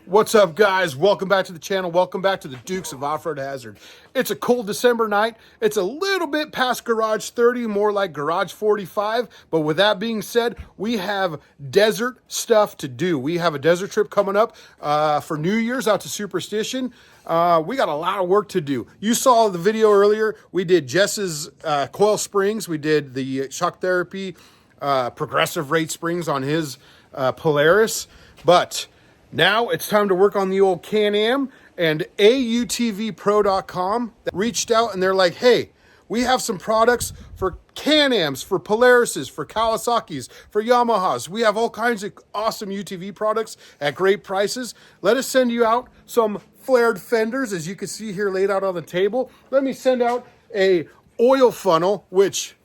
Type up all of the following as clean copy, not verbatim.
What's up, guys? Welcome back to the channel. Welcome back to the Dukes of Off-Road Hazard. It's a cold December night. It's a little bit past garage 30, more like garage 45. But with that being said, we have desert stuff to do. We have a desert trip coming up for New Year's out to Superstition. We got a lot of work to do. You saw the video earlier. We did Jess's coil springs. We did the shock therapy progressive rate springs on his Polaris. But now it's time to work on the old Canam, and A&UTVPRO.com reached out and they're like, hey, we have some products for Canams, for Polarises, for Kawasaki's, for Yamahas. We have all kinds of awesome UTV products at great prices. Let us send you out some flared fenders, as you can see here laid out on the table. Let me send out a oil funnel, which,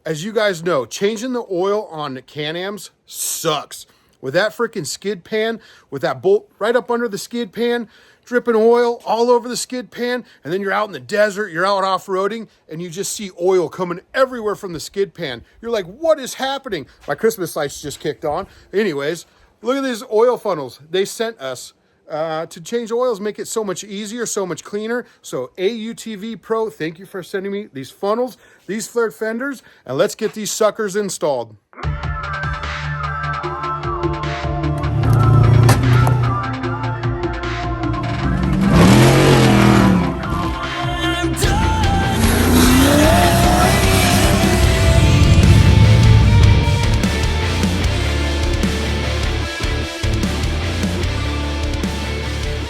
as you guys know, changing the oil on Canams sucks. With that freaking skid pan, with that bolt right up under the skid pan, dripping oil all over the skid pan, and then you're out in the desert, you're out off-roading, and you just see oil coming everywhere from the skid pan. You're like, what is happening? My Christmas lights just kicked on. Anyways, look at these oil funnels they sent us to change oils, make it so much easier, so much cleaner. So A&UTV Pro, thank you for sending me these funnels, these flared fenders, and let's get these suckers installed.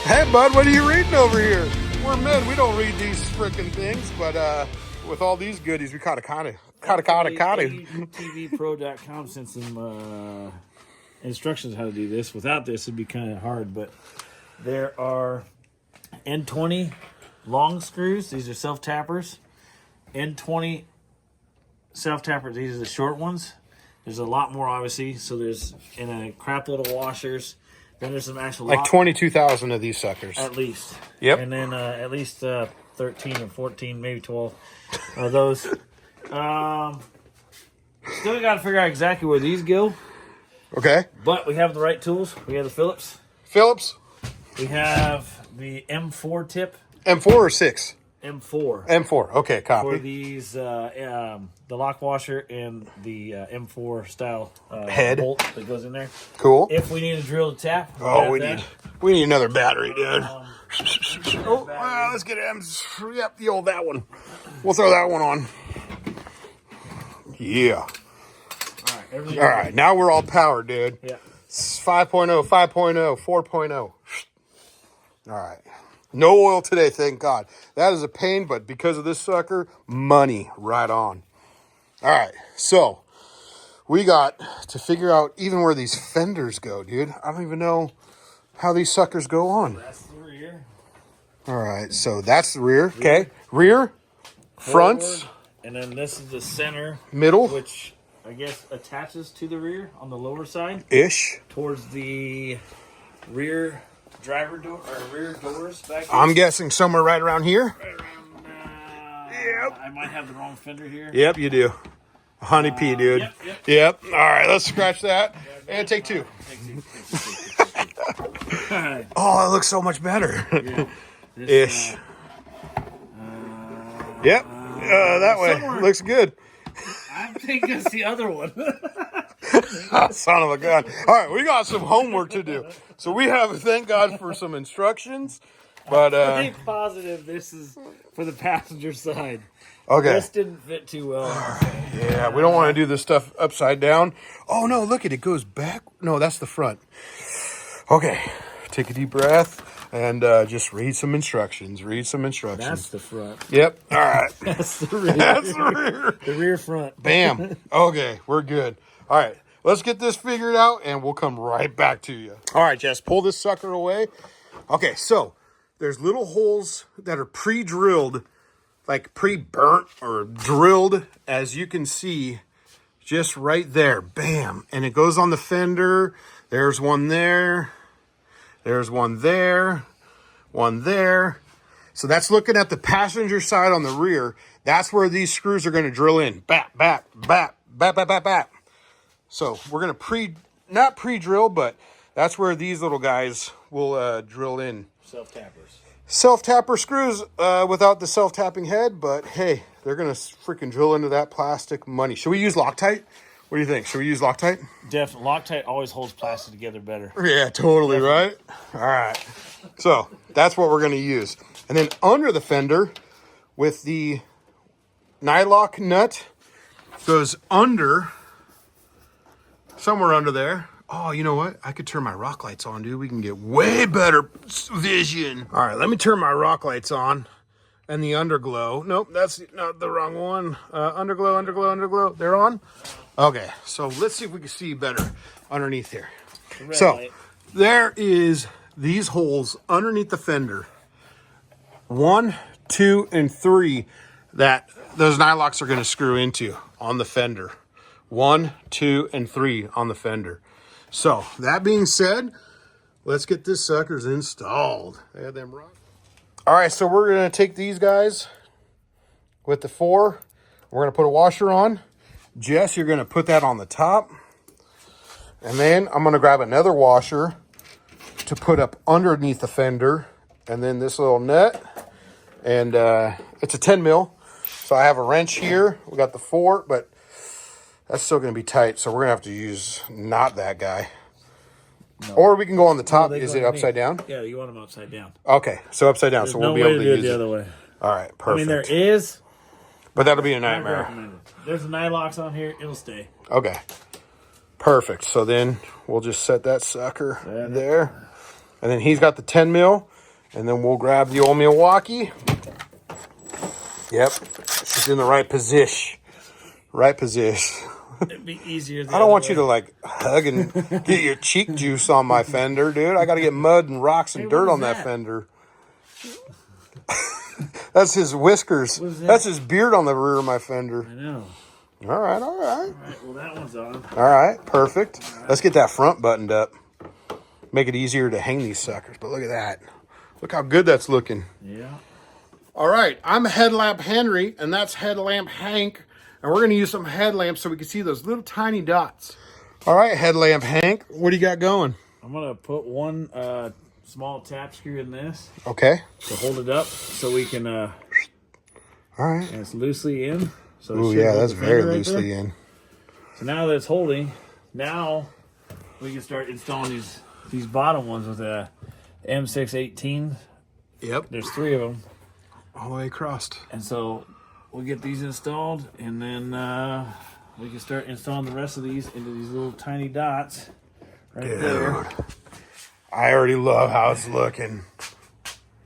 Hey, bud, what are you reading over here? We're men, we don't read these freaking things, but with all these goodies, we caught. A&UTVPRO.com sent some instructions how to do this. Without this, it'd be kind of hard, but there are N20 long screws. These are self-tappers. N20 self-tappers. These are the short ones. There's a lot more, obviously, so there's in a crap load of washers. Then there's some actual like 22,000 of these suckers. At least. Yep. And then at least 13 or 14, maybe 12 of those. Still got to figure out exactly where these go. Okay. But we have the right tools. We have the Phillips. We have the M4 tip. M4 or 6? M4. M4. Okay, copy. For these, the lock washer and the M4 style head bolt that goes in there. Cool. If we need a drill to tap. We need another battery, dude. Let's get M's. Yep, the old that one. We'll throw that one on. Yeah. All right. Now we're all powered, dude. Yeah. 5.0, 5.0, 4.0. All right. No oil today, thank God. That is a pain, but because of this sucker, money right on. All right, so we got to figure out even where these fenders go, dude. I don't even know how these suckers go on. That's the rear. All right, so that's the rear. Okay, rear, fronts. Forward, and then this is the center. Middle. Which I guess attaches to the rear on the lower side. Ish. Towards the rear driver door or rear doors back here. I'm guessing somewhere right around here. Right around, yep. I might have the wrong fender here. Yep, you do. Honey pea, dude. Yep. All right, let's scratch that. And take two. Oh, it looks so much better. Ish. Yep. That way. Somewhere. Looks good. I think it's the other one. Son of a gun. All right, we got some homework to do. So we have, thank God for some instructions. But I'm positive this is for the passenger side. Okay. This didn't fit too well. Yeah, we don't want to do this stuff upside down. Oh, no, look at it. It goes back. No, that's the front. Okay, take a deep breath and just read some instructions. That's the front. Yep. All right. That's the rear. That's the rear. The rear front. Bam. Okay, we're good. All right, let's get this figured out, and we'll come right back to you. All right, Jess, pull this sucker away. Okay, so there's little holes that are pre-drilled, like pre-burnt or drilled, as you can see, just right there. Bam. And it goes on the fender. There's one there. There's one there. One there. So that's looking at the passenger side on the rear. That's where these screws are going to drill in. Bap, bap, bap, bap, bap, bap, bap. So we're going to not pre-drill, but That's where these little guys will drill in. Self-tappers. Self-tapper screws without the self-tapping head, but hey, they're going to freaking drill into that plastic money. Should we use Loctite? What do you think? Should we use Loctite? Definitely. Loctite always holds plastic together better. Yeah, totally, right? All right. So that's what we're going to use. And then under the fender with the nylock nut goes under, somewhere under there. Oh, you know what? I could turn my rock lights on, dude. We can get way better vision. All right, let me turn my rock lights on. And the underglow. Nope, that's not the wrong one. Underglow, underglow, underglow. They're on? Okay, so let's see if we can see better underneath here. So light. there is these holes underneath the fender. 1, 2, and 3 that those nylocks are going to screw into on the fender. 1, 2, and 3 on the fender. So that being said, let's get this suckers installed. They had them rock. All right, so we're going to take these guys with the 4. We're going to put a washer on. Jess, you're going to put that on the top. And then I'm going to grab another washer to put up underneath the fender. And then this little nut. And it's a 10 mil. So I have a wrench here. We got the 4, but that's still going to be tight. So we're going to have to use not that guy. No. Or we can go on the top. Is it upside down? Yeah, you want them upside down. Okay, so upside down. There's so we'll no be way able to do use it the other way. All right, perfect. I mean, there is. But that'll be a nightmare. There's nylocks on here. It'll stay. Okay. Perfect. So then we'll just set that sucker there. And then he's got the 10 mil. And then we'll grab the old Milwaukee. Yep. She's in the right position. Right position. It'd be easier. I don't want you to like hug and get your cheek juice on my fender, dude. I got to get mud and rocks and dirt on that fender. That's his whiskers. That's his beard on the rear of my fender. I know. All right, all right. All right, well, that one's on. All right, perfect. All right. Let's get that front buttoned up. Make it easier to hang these suckers. But look at that. Look how good that's looking. Yeah. All right, I'm Headlamp Henry, and that's Headlamp Hank. And we're going to use some headlamps so we can see those little tiny dots. All right, Headlamp Hank, what do you got going? I'm going to put one small tap screw in this. Okay. To hold it up so we can... all right. And it's loosely in. So ooh, yeah, that's very loosely in. So now that it's holding, now we can start installing these bottom ones with a M618. Yep. There's 3 of them. All the way across. And so we'll get these installed, and then we can start installing the rest of these into these little tiny dots right there. I already love how it's looking.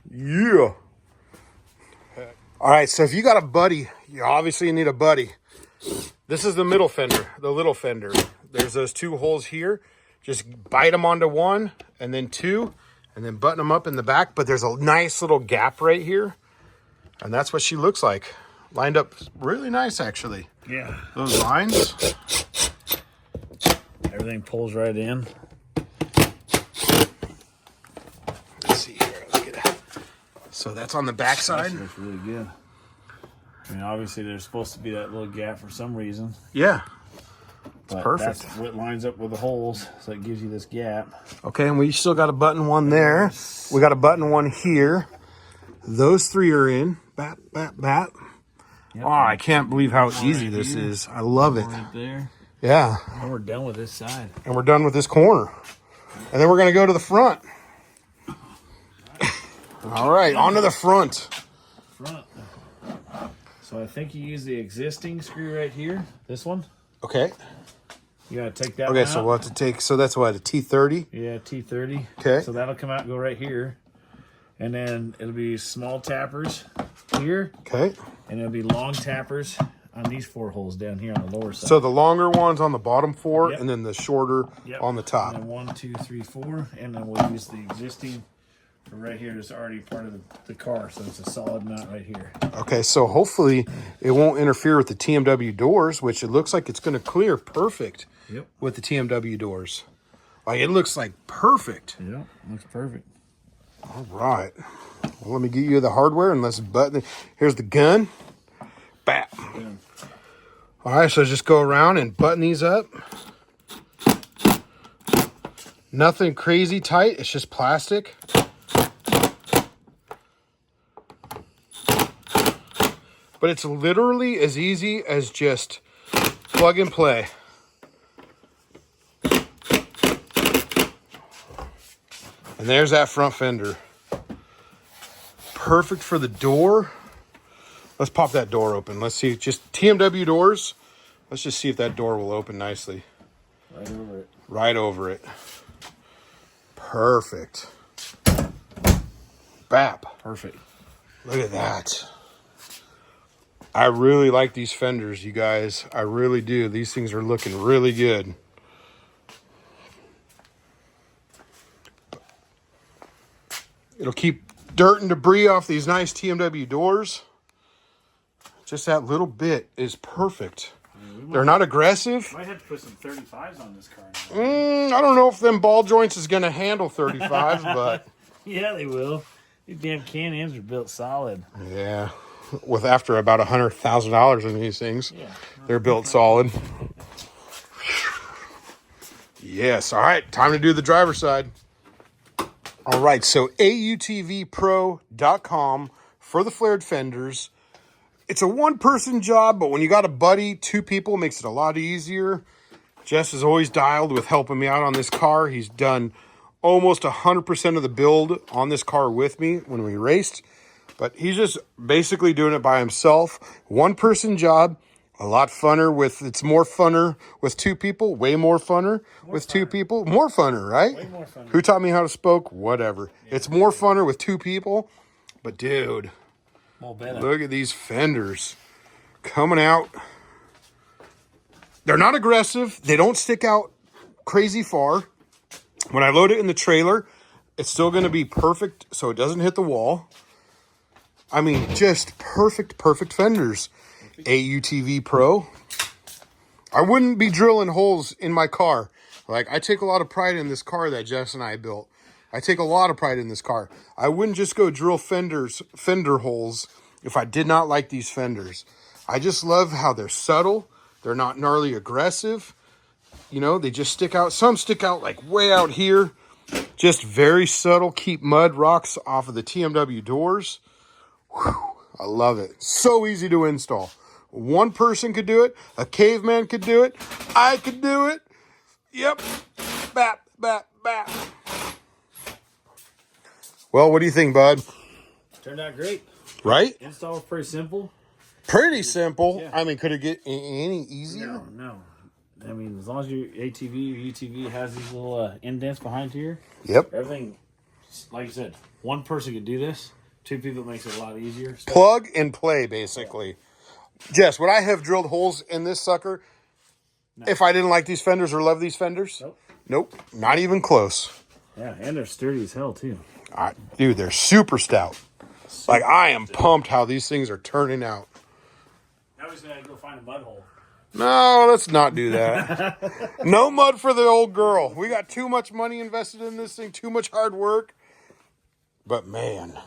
Yeah. All right, so if you got a buddy, you obviously need a buddy. This is the middle fender, the little fender. There's those 2 holes here. Just bite them onto 1 and then 2 and then button them up in the back. But there's a nice little gap right here. And that's what she looks like. Lined up really nice, actually. Yeah. Those lines. Everything pulls right in. Let's see here. Let's get it. So that's on the back side. That's really good. I mean, obviously, there's supposed to be that little gap for some reason. Yeah. It's but perfect. That's what lines up with the holes, so it gives you this gap. Okay, and we still got a button 1 there. We got a button 1 here. Those 3 are in. Bat, bat, bat. Yep. Oh, I can't believe how easy this is. I love it. Right there. Yeah. And we're done with this side. And we're done with this corner. And then we're going to go to the front. All right, on to the front. Front. So I think you use the existing screw right here. This one. Okay. You got to take that Okay, one so out. we'll have to take, so that's what, a T30? Yeah, T30. Okay. So that'll come out and go right here. And then it'll be small tappers here. Okay. And it'll be long tappers on these 4 holes down here on the lower side. So the longer ones on the bottom 4, Yep. and then the shorter on the top. And then 1, 2, 3, 4. And then we'll use the existing for right here. It's already part of the car. So it's a solid knot right here. Okay, so hopefully it won't interfere with the TMW doors, which it looks like it's going to clear perfect with the TMW doors. Like, it looks like perfect. Yeah, looks perfect. All right. Well, let me get you the hardware and let's button it. Here's the gun. Bap. Yeah. All right, so just go around and button these up. Nothing crazy tight. It's just plastic. But it's literally as easy as just plug and play. And there's that front fender. Perfect for the door. Let's pop that door open. Let's see, just TMW doors. Let's just see if that door will open nicely. Right over it. Right over it. Perfect. Bap. Perfect. Look at that. I really like these fenders, you guys. I really do. These things are looking really good. It'll keep dirt and debris off these nice TMW doors. Just that little bit is perfect. They're not aggressive. Might have to put some 35s on this car I don't know if them ball joints is going to handle 35s, but... Yeah, they will. These damn Can-Ams are built solid. Yeah. With after about $100,000 in these things, they're built solid. Yes. All right. Time to do the driver's side. All right. So AUTVPRO.com for the flared fenders. It's a one-person job, but when you got a buddy, 2 people, makes it a lot easier. Jess is always dialed with helping me out on this car. He's done almost 100% of the build on this car with me when we raced. But he's just basically doing it by himself. One-person job, a lot funner with, it's more funner with 2 people, way more funner with 2 people. More funner, right? Way more funner. Who taught me how to spoke? Whatever. Yeah. It's more funner with 2 people. But dude, look at these fenders coming out. They're not aggressive. They don't stick out crazy far. When I load it in the trailer, it's still going to be perfect so it doesn't hit the wall. I mean, just perfect fenders. AUTV Pro. I wouldn't be drilling holes in my car. Like, I take a lot of pride in this car that Jess and I built. I take a lot of pride in this car. I wouldn't just go drill fender holes if I did not like these fenders. I just love how they're subtle. They're not gnarly aggressive. You know, they just stick out. Some stick out like way out here. Just very subtle. Keep mud, rocks off of the TMW doors. Whew, I love it. So easy to install. One person could do it. A caveman could do it. I could do it. Yep. Bap, bap, bap. Well, what do you think, bud? Turned out great. Right? Install was pretty simple. Pretty simple. Yeah. I mean, could it get any easier? No. I mean, as long as your ATV or UTV has these little indents behind here. Yep. Everything, like you said, one person could do this. 2 people makes it a lot easier. So, Plug and play, basically. Yeah. Jess, would I have drilled holes in this sucker if I didn't like these fenders or love these fenders? Nope. Not even close. Yeah, and they're sturdy as hell, too. Dude, they're super stout. Like, I am pumped how these things are turning out. Now we're just going to go find a mud hole. No, let's not do that. No mud for the old girl. We got too much money invested in this thing, too much hard work. But, man.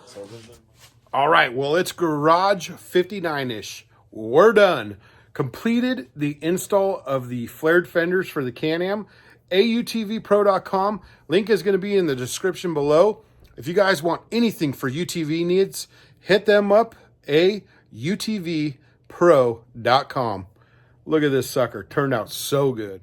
All right, well, it's Garage 59-ish. We're done. Completed the install of the flared fenders for the Can-Am. AUTVPRO.com. Link is going to be in the description below. If you guys want anything for UTV needs, hit them up. AUTVPRO.com. Look at this sucker. Turned out so good.